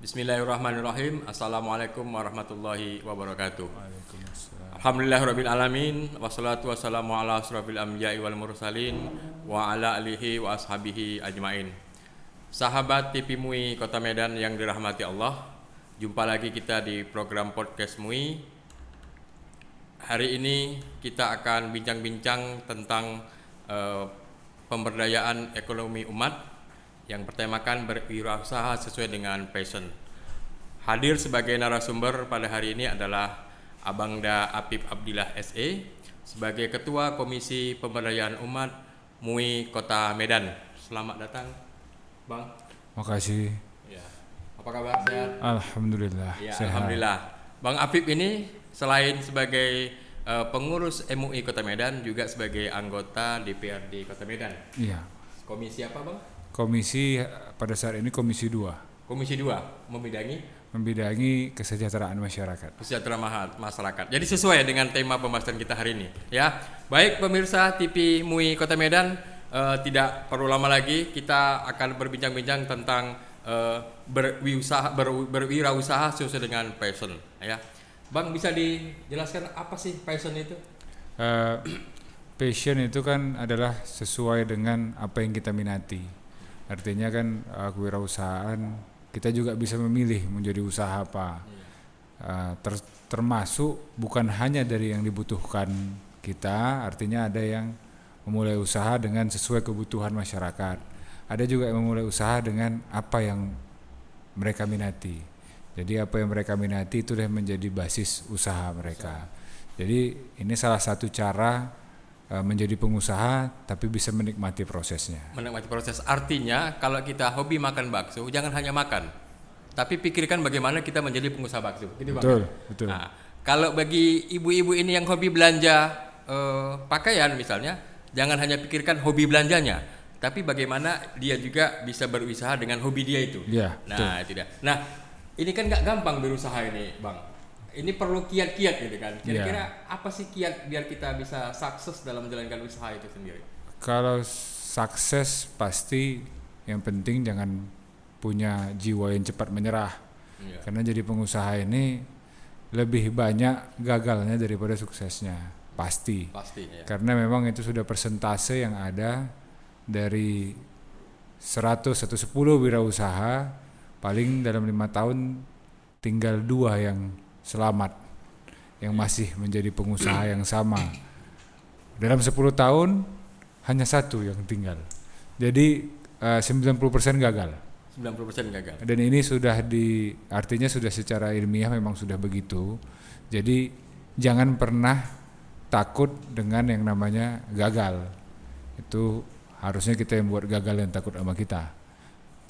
Bismillahirrahmanirrahim. Assalamualaikum warahmatullahi wabarakatuh. Waalaikumsalam. Alhamdulillahirabbil alamin wassalatu wassalamu ala asrofil anbiya'i wal mursalin wa ala alihi wa ashabihi ajmain. Sahabat TV MUI Kota Medan yang dirahmati Allah, jumpa lagi kita di program podcast MUI. Hari ini kita akan bincang-bincang tentang pemberdayaan ekonomi umat yang bertemakan berwirausaha sesuai dengan passion. Hadir sebagai narasumber pada hari ini adalah Abangda Apip Abdillah SE sebagai Ketua Komisi Pemberdayaan Umat MUI Kota Medan. Selamat datang, Bang. Makasih. Ya. Apa kabar? Sehat? Alhamdulillah. Ya, Sehat. alhamdulillah. Bang Apip ini selain sebagai pengurus MUI Kota Medan juga sebagai anggota DPRD Kota Medan. Iya. Komisi apa, Bang? Komisi pada saat ini Komisi 2 Komisi 2 membidangi kesejahteraan masyarakat. Kesejahteraan masyarakat. Jadi sesuai dengan tema pembahasan kita hari ini, ya. Baik pemirsa TV MUI Kota Medan, tidak perlu lama lagi kita akan berbincang-bincang tentang berwirausaha sesuai dengan passion, ya. Bang, bisa dijelaskan apa sih passion itu? Passion itu kan adalah sesuai dengan apa yang kita minati. Artinya kan kewirausahaan kita juga bisa memilih menjadi usaha apa. Termasuk bukan hanya dari yang dibutuhkan kita, artinya ada yang memulai usaha dengan sesuai kebutuhan masyarakat. Ada juga yang memulai usaha dengan apa yang mereka minati. Jadi apa yang mereka minati itu yang menjadi basis usaha mereka. Jadi ini salah satu cara menjadi pengusaha tapi bisa menikmati prosesnya. Menikmati proses artinya kalau kita hobi makan bakso jangan hanya makan, tapi pikirkan bagaimana kita menjadi pengusaha bakso. Gitu, Bang. Betul. Nah, kalau bagi ibu-ibu ini yang hobi belanja pakaian misalnya, jangan hanya pikirkan hobi belanjanya, tapi bagaimana dia juga bisa berusaha dengan hobi dia itu. Ya, nah, itu dia. Nah, ini kan nggak gampang berusaha ini, Bang. Ini perlu kiat-kiat gitu kan. Kira-kira apa sih kiat biar kita bisa sukses dalam menjalankan usaha itu sendiri? Kalau sukses pasti yang penting jangan punya jiwa yang cepat menyerah. Iya. Karena jadi pengusaha ini lebih banyak gagalnya daripada suksesnya. Pasti. Ya. Karena memang itu sudah persentase yang ada dari 100 atau 10 wirausaha, paling dalam 5 tahun tinggal 2 yang selamat, yang masih menjadi pengusaha yang sama. Dalam 10 tahun hanya 1 yang tinggal. Jadi 90% gagal. 90% gagal. Dan ini artinya sudah secara ilmiah memang sudah begitu. Jadi jangan pernah takut dengan yang namanya gagal. Itu harusnya kita yang buat gagal yang takut sama kita.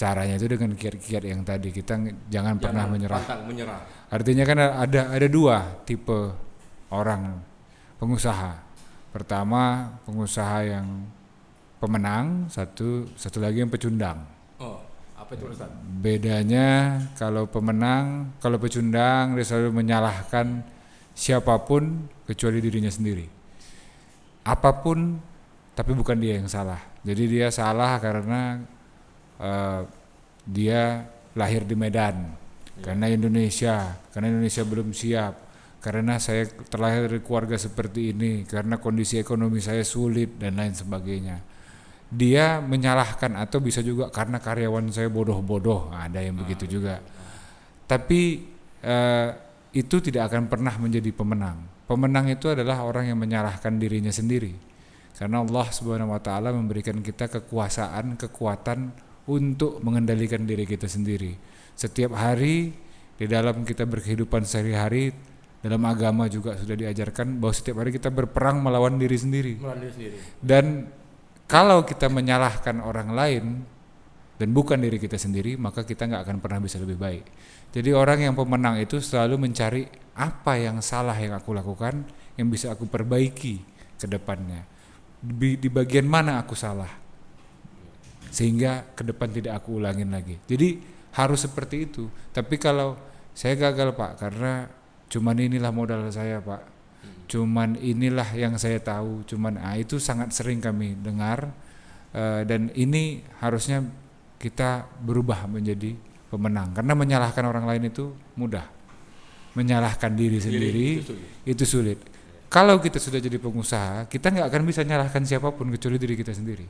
Caranya itu dengan kiat-kiat yang tadi, kita jangan pernah menyerah. Artinya kan ada 2 tipe orang pengusaha. Pertama pengusaha yang pemenang, satu lagi yang pecundang. Oh, apa itu Ustaz? Bedanya kalau pecundang dia selalu menyalahkan siapapun kecuali dirinya sendiri. Apapun tapi bukan dia yang salah. Jadi dia salah karena dia lahir di Medan, karena Indonesia belum siap, karena saya terlahir dari keluarga seperti ini, karena kondisi ekonomi saya sulit dan lain sebagainya. Dia menyalahkan, atau bisa juga karena karyawan saya bodoh-bodoh, ada yang begitu juga. Tapi itu tidak akan pernah menjadi pemenang. Pemenang itu adalah orang yang menyalahkan dirinya sendiri. Karena Allah Subhanahu wa taala memberikan kita kekuatan untuk mengendalikan diri kita sendiri. Setiap hari di dalam kita berkehidupan sehari-hari, dalam agama juga sudah diajarkan bahwa setiap hari kita berperang melawan diri sendiri. Dan kalau kita menyalahkan orang lain dan bukan diri kita sendiri, maka kita nggak akan pernah bisa lebih baik. Jadi orang yang pemenang itu selalu mencari apa yang salah yang aku lakukan, yang bisa aku perbaiki ke depannya. Di bagian mana aku salah, sehingga ke depan tidak aku ulangin lagi. Jadi harus seperti itu. Tapi kalau saya gagal Pak karena cuman inilah modal saya Pak, cuman inilah yang saya tahu, itu sangat sering kami dengar. Dan ini harusnya kita berubah menjadi pemenang. Karena menyalahkan orang lain itu mudah, menyalahkan diri sendiri itu sulit. Kalau kita sudah jadi pengusaha, kita nggak akan bisa nyalahkan siapapun kecuali diri kita sendiri.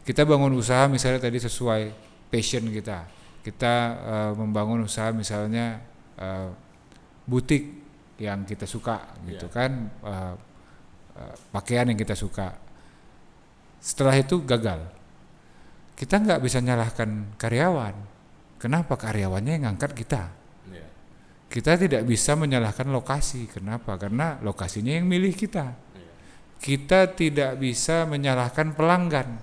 Kita bangun usaha misalnya tadi sesuai passion kita. Kita membangun usaha misalnya butik yang kita suka gitu kan, pakaian yang kita suka. Setelah itu gagal, kita nggak bisa nyalahkan karyawan. Kenapa? Karyawannya yang ngangkat kita. Kita tidak bisa menyalahkan lokasi. Kenapa? Karena lokasinya yang milih kita. Kita tidak bisa menyalahkan pelanggan.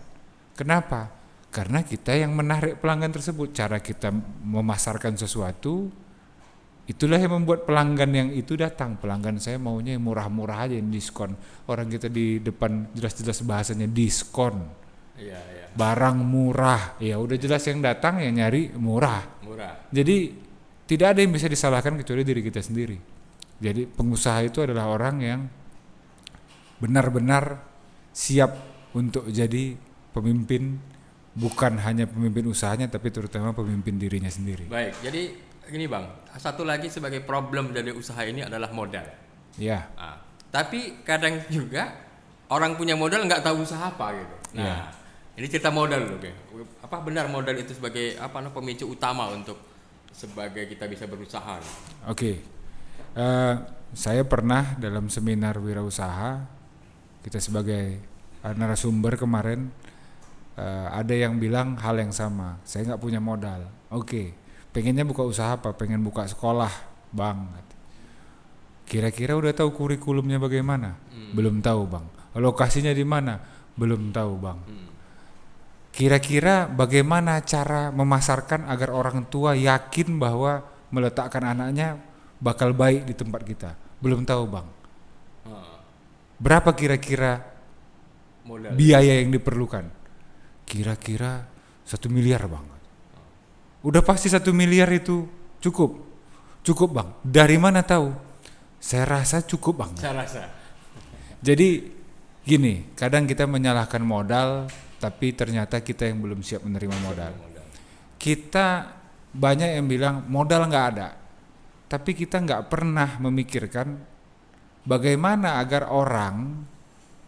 Kenapa? Karena kita yang menarik pelanggan tersebut. Cara kita memasarkan sesuatu, itulah yang membuat pelanggan yang itu datang. Pelanggan saya maunya yang murah-murah aja, yang diskon. Orang kita di depan jelas-jelas bahasanya diskon. Barang murah. Ya udah jelas yang datang yang nyari murah. Jadi tidak ada yang bisa disalahkan kecuali diri kita sendiri. Jadi pengusaha itu adalah orang yang benar-benar siap untuk jadi pemimpin, bukan hanya pemimpin usahanya tapi terutama pemimpin dirinya sendiri. Baik, jadi gini Bang, satu lagi sebagai problem dari usaha ini adalah modal. Ya. Tapi kadang juga orang punya modal nggak tahu usaha apa gitu. Nah, ini cerita modal loh, apa benar modal itu sebagai pemicu utama untuk sebagai kita bisa berusaha? Oke. Saya pernah dalam seminar wirausaha, kita sebagai narasumber kemarin, ada yang bilang hal yang sama. Saya nggak punya modal. Oke. Pengennya buka usaha apa? Pengen buka sekolah, Bang. Kira-kira udah tahu kurikulumnya bagaimana? Belum tahu, Bang. Lokasinya di mana? Belum tahu, Bang. Kira-kira bagaimana cara memasarkan agar orang tua yakin bahwa meletakkan anaknya bakal baik di tempat kita? Belum tahu, Bang. Berapa kira-kira modal biaya yang diperlukan? Kira-kira 1 miliar, Bang. Udah pasti 1 miliar itu cukup. Cukup, Bang. Dari mana tahu? Saya rasa cukup, Bang. Saya rasa. Jadi gini, kadang kita menyalahkan modal, tapi ternyata kita yang belum siap menerima modal. Kita banyak yang bilang modal nggak ada, tapi kita nggak pernah memikirkan bagaimana agar orang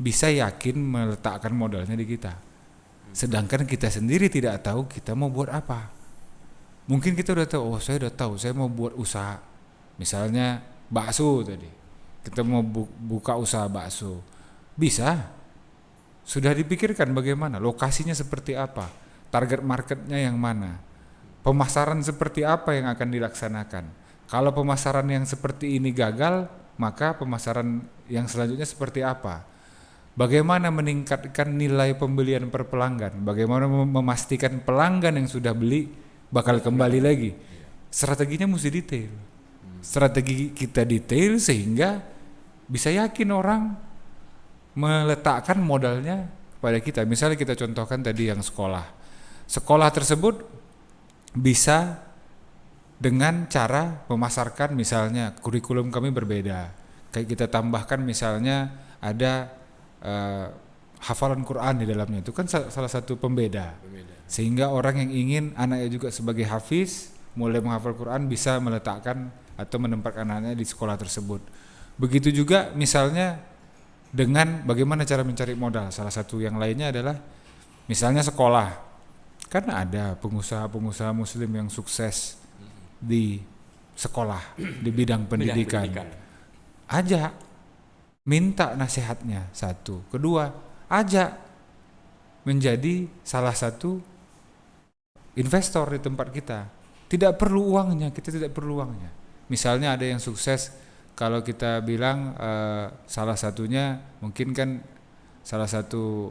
bisa yakin meletakkan modalnya di kita. Sedangkan kita sendiri tidak tahu kita mau buat apa. Mungkin kita udah tahu, saya udah tahu, saya mau buat usaha. Misalnya bakso tadi, kita mau buka usaha bakso, bisa. Sudah dipikirkan bagaimana, lokasinya seperti apa, target marketnya yang mana, pemasaran seperti apa yang akan dilaksanakan. Kalau pemasaran yang seperti ini gagal, maka pemasaran yang selanjutnya seperti apa. Bagaimana meningkatkan nilai pembelian per pelanggan, bagaimana memastikan pelanggan yang sudah beli bakal kembali lagi. Strateginya mesti detail. Strategi kita detail sehingga bisa yakin orang meletakkan modalnya kepada kita. Misalnya kita contohkan tadi yang sekolah. Sekolah tersebut bisa dengan cara memasarkan, misalnya kurikulum kami berbeda. Kayak kita tambahkan misalnya ada hafalan Quran di dalamnya. Itu kan salah satu pembeda. Sehingga orang yang ingin anaknya juga sebagai hafiz, mulai menghafal Quran, bisa meletakkan atau menempatkan anaknya di sekolah tersebut. Begitu juga misalnya dengan bagaimana cara mencari modal. Salah satu yang lainnya adalah misalnya sekolah. Karena ada pengusaha-pengusaha muslim yang sukses di sekolah, di bidang pendidikan. Ajak, minta nasihatnya, satu. Kedua, ajak menjadi salah satu investor di tempat kita. Tidak perlu uangnya, kita tidak perlu uangnya. Misalnya ada yang sukses, kalau kita bilang salah satunya mungkin kan salah satu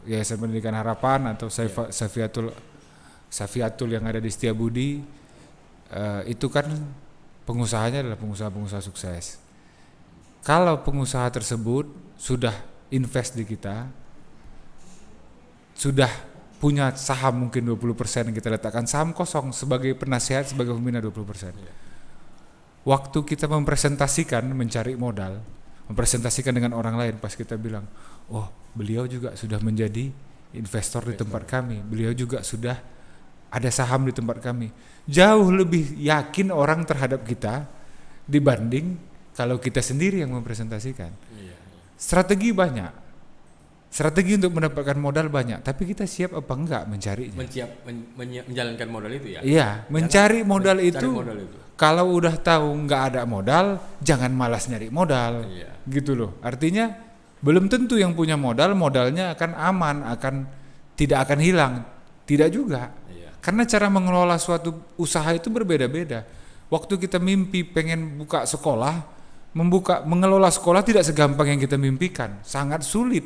Yayasan Pendidikan Harapan atau Safiatul yang ada di Setiabudi, itu kan pengusahanya adalah pengusaha-pengusaha sukses. Kalau pengusaha tersebut sudah invest di kita, sudah punya saham mungkin 20%, kita letakkan saham kosong sebagai penasihat, sebagai pembina 20%. Waktu kita mempresentasikan, mencari modal, mempresentasikan dengan orang lain, pas kita bilang, oh beliau juga sudah menjadi investor di tempat kami, beliau juga sudah ada saham di tempat kami. Jauh lebih yakin orang terhadap kita dibanding kalau kita sendiri yang mempresentasikan. Strategi banyak, strategi untuk mendapatkan modal banyak, tapi kita siap apa enggak mencarinya? Menjalankan modal itu ya. Iya, mencari modal Mencari itu. modal itu. Kalau udah tahu nggak ada modal, jangan malas nyari modal, Iya. gitu loh. Artinya belum tentu yang punya modal, modalnya akan aman, tidak akan hilang, tidak juga. Iya. Karena cara mengelola suatu usaha itu berbeda-beda. Waktu kita mimpi pengen buka sekolah, mengelola sekolah tidak segampang yang kita mimpikan, sangat sulit.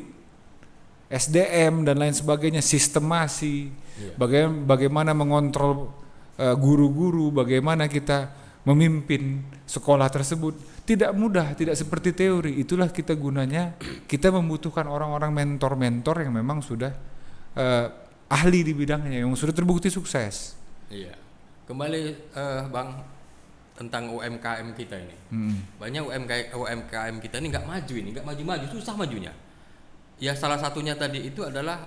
SDM dan lain sebagainya, sistemasi, bagaimana mengontrol guru-guru, bagaimana kita memimpin sekolah tersebut, tidak mudah, tidak seperti teori. Itulah kita gunanya, kita membutuhkan orang-orang mentor-mentor yang memang sudah ahli di bidangnya, yang sudah terbukti sukses. Iya. Kembali Bang tentang UMKM kita ini. Banyak UMKM kita ini nggak maju, susah majunya. Ya salah satunya tadi itu adalah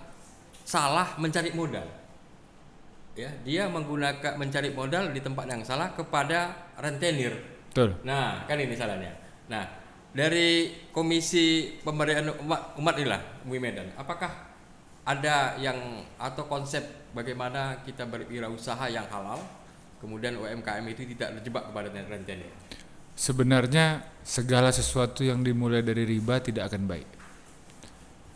salah mencari modal. Ya, dia mencari modal di tempat yang salah kepada rentenir. Betul. Nah, kan ini salahnya. Nah, dari Komisi Pemberdayaan Umat inilah MUI Medan, apakah ada yang atau konsep bagaimana kita berwirausaha yang halal, kemudian UMKM itu tidak terjebak kepada rentenir? Sebenarnya segala sesuatu yang dimulai dari riba tidak akan baik.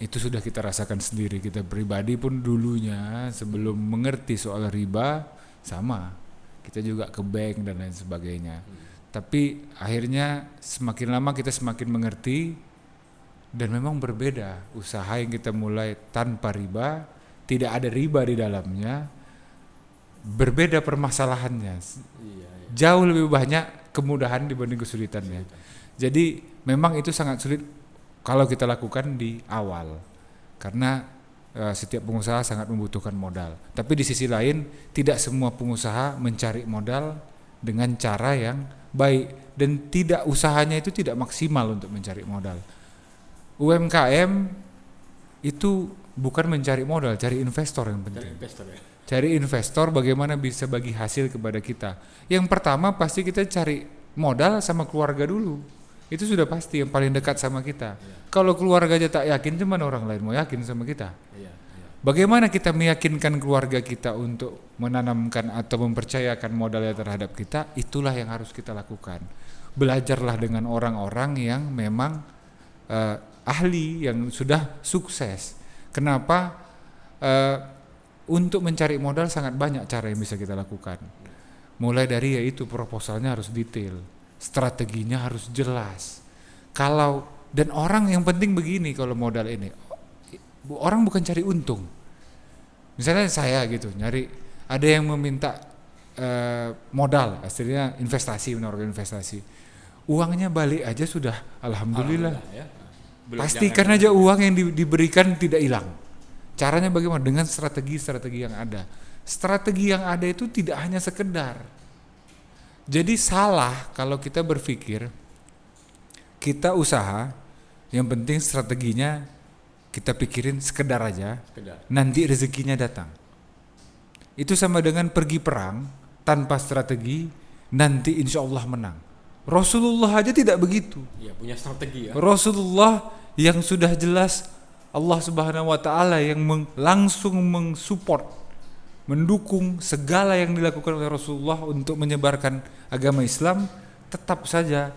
Itu sudah kita rasakan sendiri, kita pribadi pun dulunya sebelum mengerti soal riba sama, kita juga ke bank dan lain sebagainya. Tapi akhirnya semakin lama kita semakin mengerti, dan memang berbeda usaha yang kita mulai tanpa riba, tidak ada riba di dalamnya, berbeda permasalahannya. Jauh lebih banyak kemudahan dibanding kesulitannya. Jadi memang itu sangat sulit kalau kita lakukan di awal, karena setiap pengusaha sangat membutuhkan modal. Tapi di sisi lain, tidak semua pengusaha mencari modal dengan cara yang baik, dan usahanya itu tidak maksimal untuk mencari modal. UMKM itu bukan mencari modal, cari investor yang penting. Cari investor bagaimana bisa bagi hasil kepada kita. Yang pertama pasti kita cari modal sama keluarga dulu. Itu sudah pasti yang paling dekat sama kita. Kalau keluarga aja tak yakin, cuman orang lain mau yakin sama kita. Bagaimana kita meyakinkan keluarga kita untuk menanamkan atau mempercayakan modalnya terhadap kita, itulah yang harus kita lakukan. Belajarlah dengan orang-orang yang memang ahli, yang sudah sukses. Kenapa? Untuk mencari modal sangat banyak cara yang bisa kita lakukan. Mulai dari yaitu proposalnya harus detail, strateginya harus jelas. Dan orang yang penting begini, kalau modal ini, orang bukan cari untung. Misalnya saya gitu, ada yang meminta modal, hasilnya investasi, menawarkan investasi. Uangnya balik aja sudah, alhamdulillah. Ya. Pastikan aja uang yang diberikan tidak hilang. Caranya bagaimana? Dengan strategi-strategi yang ada. Strategi yang ada itu tidak hanya sekedar. Jadi salah kalau kita berpikir kita usaha, yang penting strateginya kita pikirin sekedar aja, nanti rezekinya datang. Itu sama dengan pergi perang tanpa strategi, nanti insya Allah menang. Rasulullah aja tidak begitu. Ya, punya strategi ya. Rasulullah yang sudah jelas Allah Subhanahu wa Ta'ala yang langsung mensupport, mendukung segala yang dilakukan oleh Rasulullah untuk menyebarkan agama Islam, tetap saja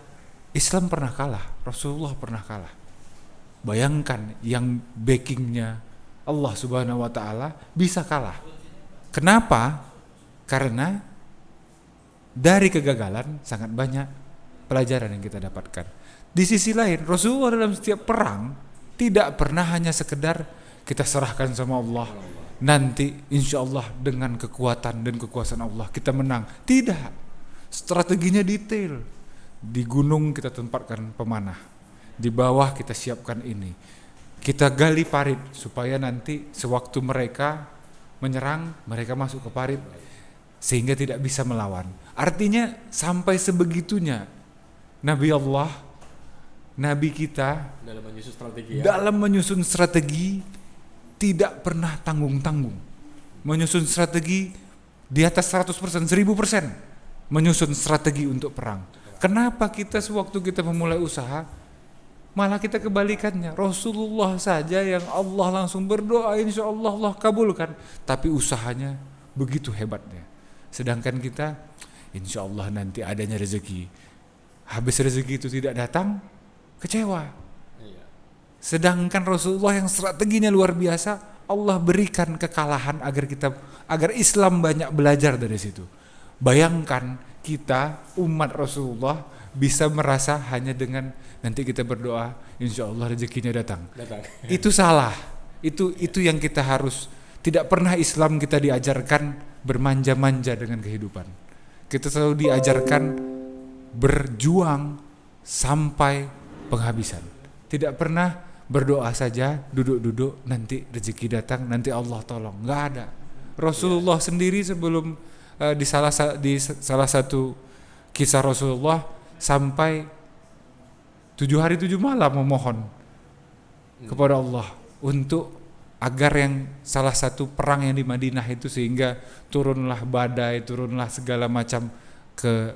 Islam pernah kalah, Rasulullah pernah kalah. Bayangkan yang backingnya Allah Subhanahu wa Ta'ala bisa kalah. Kenapa? Karena dari kegagalan sangat banyak pelajaran yang kita dapatkan. Di sisi lain, Rasulullah dalam setiap perang tidak pernah hanya sekedar kita serahkan sama Allah, nanti insya Allah dengan kekuatan dan kekuasaan Allah kita menang. Tidak, strateginya detail. Di gunung kita tempatkan pemanah, di bawah kita siapkan ini, kita gali parit supaya nanti sewaktu mereka menyerang, mereka masuk ke parit sehingga tidak bisa melawan. Artinya sampai sebegitunya Nabi Allah, Nabi kita dalam menyusun strategi tidak pernah tanggung-tanggung. Menyusun strategi di atas 100%, 1000% menyusun strategi untuk perang. Kenapa kita sewaktu kita memulai usaha malah kita kebalikannya? Rasulullah saja yang Allah langsung berdoa insya Allah kabulkan, tapi usahanya begitu hebatnya. Sedangkan kita insya Allah nanti adanya rezeki, habis rezeki itu tidak datang, kecewa. Sedangkan Rasulullah yang strateginya luar biasa, Allah berikan kekalahan agar Islam banyak belajar dari situ. Bayangkan kita umat Rasulullah bisa merasa hanya dengan nanti kita berdoa insya Allah rezekinya datang. Itu salah. Itu yang kita harus, tidak pernah Islam kita diajarkan bermanja-manja dengan kehidupan. Kita selalu diajarkan berjuang sampai penghabisan. Tidak pernah berdoa saja, duduk-duduk nanti rezeki datang, nanti Allah tolong. Nggak ada. Rasulullah sendiri sebelum di salah satu kisah Rasulullah sampai 7 hari 7 malam memohon kepada Allah untuk agar yang salah satu perang yang di Madinah itu, sehingga turunlah badai, turunlah segala macam ke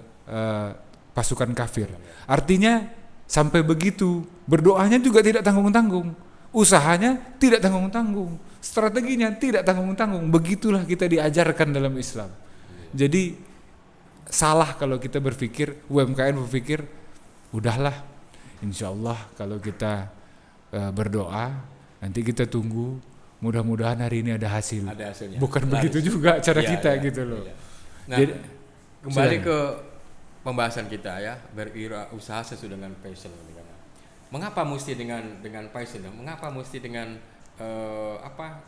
pasukan kafir. Artinya sampai begitu, berdoanya juga tidak tanggung-tanggung, usahanya tidak tanggung-tanggung, strateginya tidak tanggung-tanggung. Begitulah kita diajarkan dalam Islam. Jadi salah kalau kita berpikir, UMKM berpikir, udahlah insya Allah kalau kita berdoa nanti kita tunggu, mudah-mudahan hari ini ada hasil. Ada hasilnya. Bukan begitu juga cara kita gitu loh. Nah, jadi, kembali ke pembahasan kita ya, berusaha sesuai dengan passion. Mengapa mesti dengan passion? Mengapa mesti dengan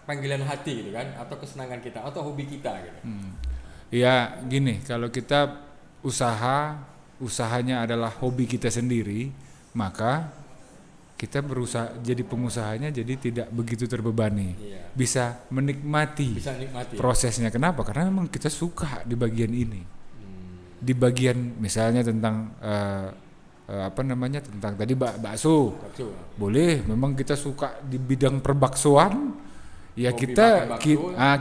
panggilan hati gitu kan, atau kesenangan kita, atau hobi kita gitu? Ya gini, kalau kita usahanya adalah hobi kita sendiri, maka kita berusaha jadi pengusahanya jadi tidak begitu terbebani. Bisa menikmati prosesnya. Kenapa? Karena memang kita suka di bagian ini. Di bagian misalnya tentang tentang tadi bakso. Boleh, memang kita suka di bidang perbaksoan. Ya hobi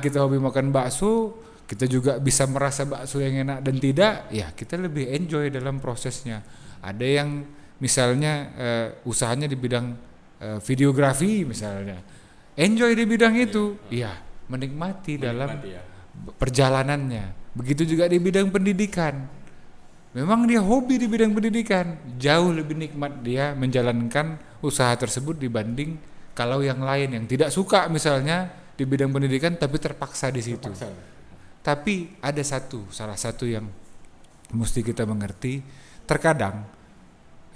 kita hobi makan bakso, kita juga bisa merasa bakso yang enak dan tidak, ya kita lebih enjoy dalam prosesnya. Ada yang misalnya usahanya di bidang videografi misalnya, enjoy di bidang itu, ya menikmati dalam perjalanannya. Begitu juga di bidang pendidikan, memang dia hobi di bidang pendidikan, jauh lebih nikmat dia menjalankan usaha tersebut dibanding kalau yang lain yang tidak suka misalnya di bidang pendidikan tapi terpaksa di situ. Tapi ada salah satu yang mesti kita mengerti, terkadang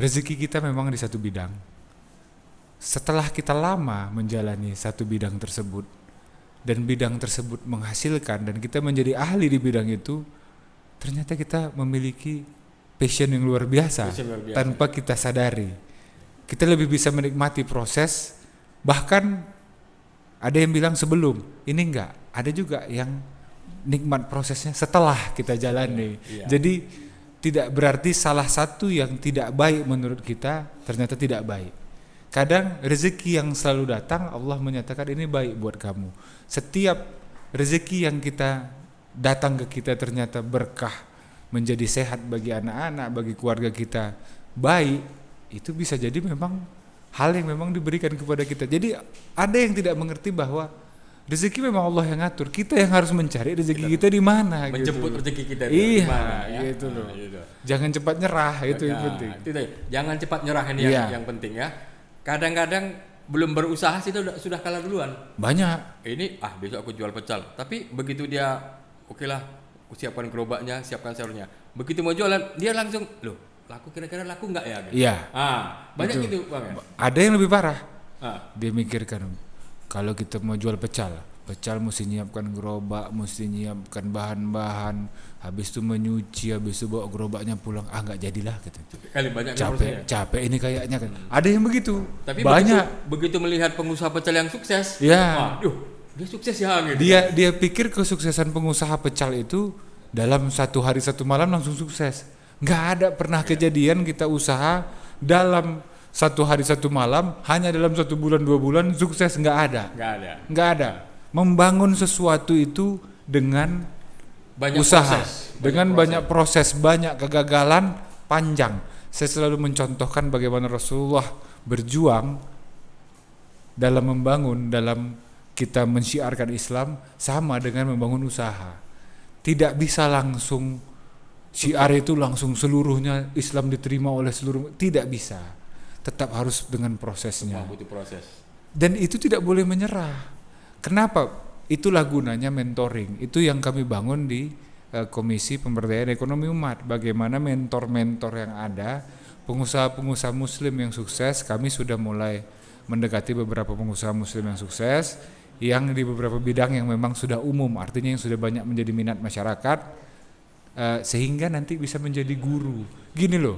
rezeki kita memang di satu bidang. Setelah kita lama menjalani satu bidang tersebut dan bidang tersebut menghasilkan dan kita menjadi ahli di bidang itu, ternyata kita memiliki passion yang luar biasa tanpa kita sadari. Kita lebih bisa menikmati proses, bahkan ada yang bilang sebelum, ini enggak, ada juga yang nikmat prosesnya setelah kita jalani. Jadi tidak berarti salah satu yang tidak baik menurut kita ternyata tidak baik. Kadang rezeki yang selalu datang Allah menyatakan ini baik buat kamu. Setiap rezeki yang kita datang ke kita ternyata berkah, menjadi sehat bagi anak-anak, bagi keluarga kita, baik, itu bisa jadi memang hal yang memang diberikan kepada kita. Jadi ada yang tidak mengerti bahwa rezeki memang Allah yang ngatur, kita yang harus mencari rezeki kita di mana, menjemput gitu. rezeki kita di mana ya? Gitu loh. Jangan cepat nyerah, itu yang penting. Jangan cepat nyerah ini yang penting ya. Kadang-kadang belum berusaha sih sudah kalah duluan. Banyak. Ini besok aku jual pecel, tapi begitu dia lah, aku siapkan gerobaknya, siapkan sayurnya. Begitu mau jualan, dia langsung laku kira-kira laku nggak ya? Gitu. Iya. Banyak gitu Bang ya. Ada yang lebih parah. Dia mikirkan, kalau kita mau jual pecel mesti nyiapkan gerobak, mesti nyiapkan bahan-bahan, habis itu menyuci, habis itu bawa gerobaknya pulang, nggak jadilah gitu. Kali banyak capek ini kayaknya kan. Ada yang begitu. Tapi banyak. Begitu melihat pengusaha pecel yang sukses, dia sukses ya gitu. Dia pikir kesuksesan pengusaha pecel itu dalam 1 hari 1 malam langsung sukses. Nggak ada pernah kejadian kita usaha dalam 1 hari 1 malam, hanya dalam 1 bulan 2 bulan sukses, nggak ada. Membangun sesuatu itu dengan Banyak usaha proses, dengan banyak banyak proses, banyak kegagalan panjang. Saya selalu mencontohkan bagaimana Rasulullah berjuang dalam membangun, dalam kita mensyiarkan Islam sama dengan membangun usaha. Tidak bisa langsung syiar itu langsung seluruhnya Islam diterima oleh seluruh, tidak bisa. Tetap harus dengan prosesnya. Butuh proses. Dan itu tidak boleh menyerah. Kenapa? Itulah gunanya mentoring. Itu yang kami bangun di Komisi Pemberdayaan Ekonomi Umat. Bagaimana mentor-mentor yang ada, pengusaha-pengusaha muslim yang sukses, kami sudah mulai mendekati beberapa pengusaha muslim yang sukses, yang di beberapa bidang yang memang sudah umum, artinya yang sudah banyak menjadi minat masyarakat, sehingga nanti bisa menjadi guru. Gini loh,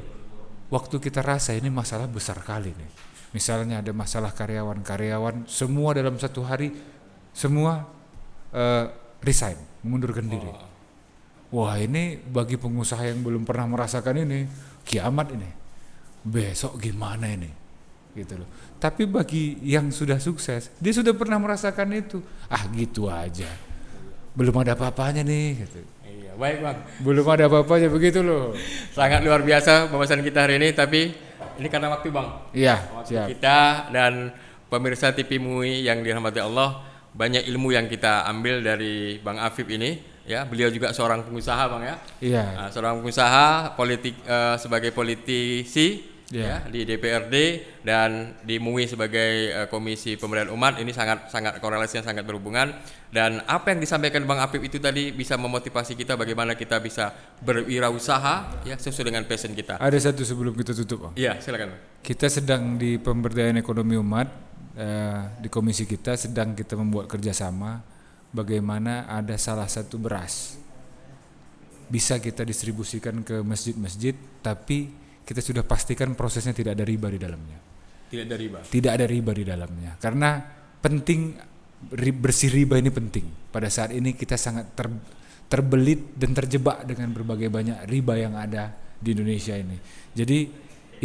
waktu kita rasa ini masalah besar kali nih. Misalnya ada masalah karyawan semua dalam satu hari semua resign, mengundurkan diri. Wah, ini bagi pengusaha yang belum pernah merasakan ini kiamat ini. Besok gimana ini? Gitu loh. Tapi bagi yang sudah sukses, dia sudah pernah merasakan itu. Ah, gitu aja. Belum ada apa-apanya nih gitu. Iya, baik Bang. Belum ada apa-apanya begitu loh. Sangat luar biasa pembahasan kita hari ini, tapi ini karena waktu Bang. Iya, Waktu siap. kita dan pemirsa TV MUI yang dirahmati Allah, banyak ilmu yang kita ambil dari Bang Afif ini. Ya, beliau juga seorang pengusaha Bang ya. Iya. Nah, seorang pengusaha, sebagai politisi Iya. ya di DPRD dan di MUI sebagai Komisi Pemberdayaan Umat. Ini sangat korelasinya sangat berhubungan, dan apa yang disampaikan Bang Afif itu tadi bisa memotivasi kita bagaimana kita bisa berwirausaha ya sesuai dengan passion kita. Ada satu sebelum kita tutup, Bang. Iya, silakan. Kita sedang di Pemberdayaan Ekonomi Umat, di komisi kita sedang kita membuat kerjasama bagaimana ada salah satu beras bisa kita distribusikan ke masjid-masjid, tapi kita sudah pastikan prosesnya tidak ada riba di dalamnya. Tidak ada riba. Tidak ada riba di dalamnya, karena penting bersih riba ini penting. Pada saat ini kita sangat terbelit dan terjebak dengan berbagai banyak riba yang ada di Indonesia ini. Jadi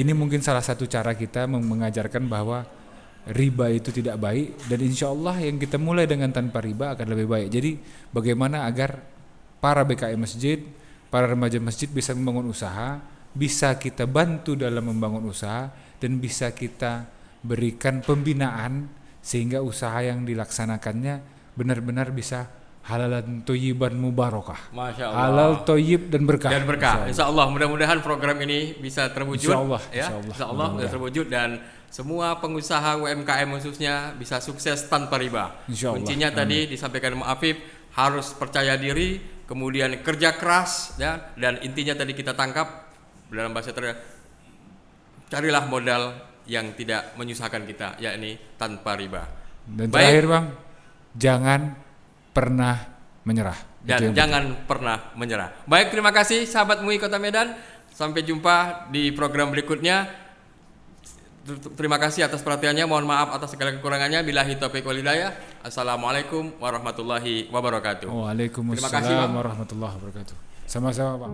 ini mungkin salah satu cara kita mengajarkan bahwa riba itu tidak baik, dan insya Allah yang kita mulai dengan tanpa riba akan lebih baik. Jadi bagaimana agar para BKM masjid, para remaja masjid bisa membangun usaha, bisa kita bantu dalam membangun usaha, dan bisa kita berikan pembinaan sehingga usaha yang dilaksanakannya benar-benar bisa halalan thayyiban mubarakah. Masya Allah. Halal, thayyib dan berkah. Dan berkah. Insya Allah mudah-mudahan program ini bisa terwujud. Insya Allah, ya. Insya Allah bisa terwujud, dan semua pengusaha UMKM khususnya bisa sukses tanpa riba. Insya Allah. Kuncinya tadi disampaikan Bang Afif, harus percaya diri, kemudian kerja keras, ya, dan intinya tadi kita tangkap dalam bahasa carilah modal yang tidak menyusahkan kita, yakni tanpa riba. Dan Baik. terakhir Bang, jangan pernah menyerah. Dan jangan pernah menyerah. Baik, terima kasih sahabat MUI Kota Medan. Sampai jumpa di program berikutnya. Terima kasih atas perhatiannya. Mohon maaf atas segala kekurangannya. Billahi taufiq wal hidayah. Assalamualaikum warahmatullahi wabarakatuh. Waalaikumsalam Terima kasih, Bang. warahmatullahi wabarakatuh. Sama-sama Bang.